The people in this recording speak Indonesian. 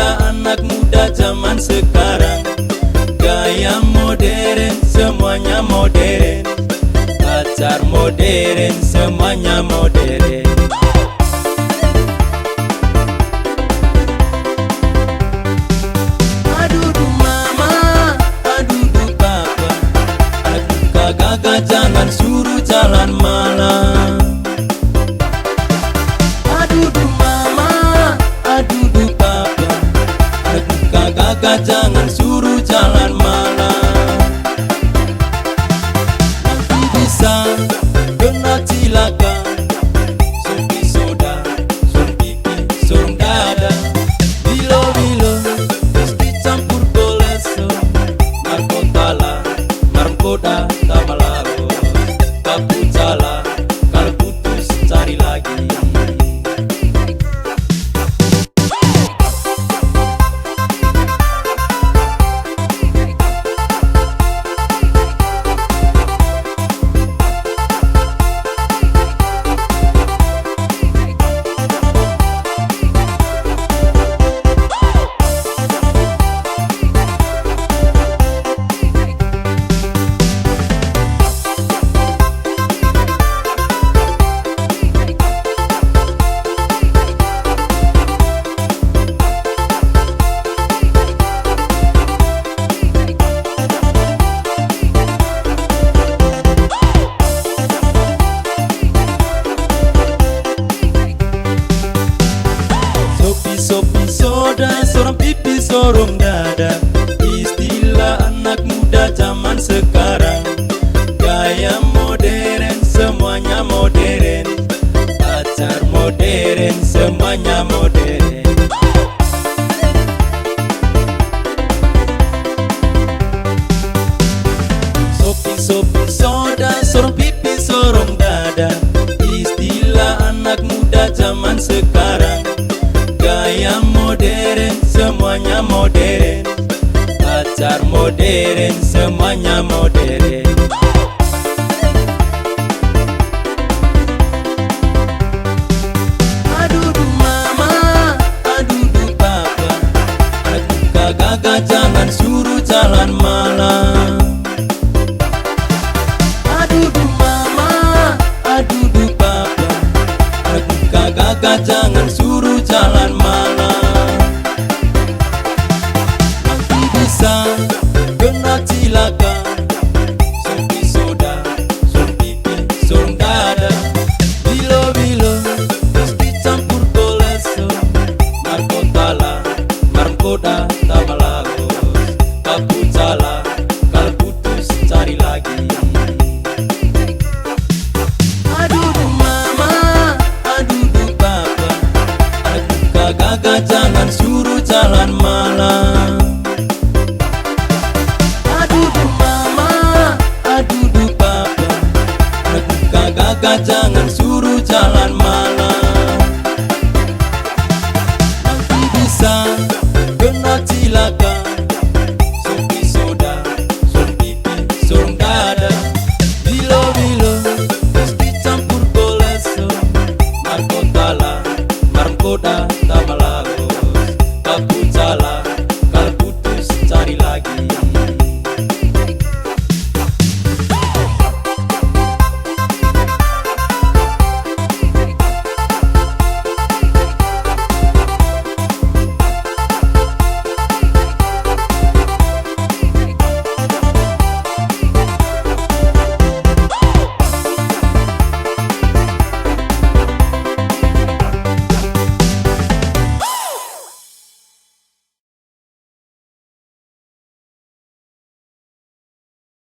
Istilah anak muda zaman sekarang, gaya modern, semuanya modern. Pacar modern, semuanya modern. Aduh mama, aduh papa, aduh kakak jangan suruh jalan malam. Aduh mama, aduh papa, aduh kakak jangan suruh jalan malam. Nanti bisa kena cilaka, sopi soda, sorong pipi, sorong dada. Bilo-bilo, terus dicampur koleso, narkotala, narkoda, tamalago. Kapu jala, kalau putus cari lagi. Sopi soda, sorong pipi, sorong dada. Istilah anak muda zaman sekarang, gaya modern, semuanya modern. Pacar modern, semuanya modern. Sopi soda, sorong pipi, sorong dada. Istilah anak muda zaman sekarang, gaya modern, semuanya modern. Pacar modern, semuanya modern. Aduh mama, aduh papa, aduh kakak jangan suruh jalan malam. Aduh mama, aduh papa, aduh kakak jangan suruh jalan malam. Nanti bisa kena cilaka, sopi soda, sorong pipi, sorong dada. Bilo-bilo, terus dicampur koleso, narkotala, narkoda, tamalagos. Kapu jala,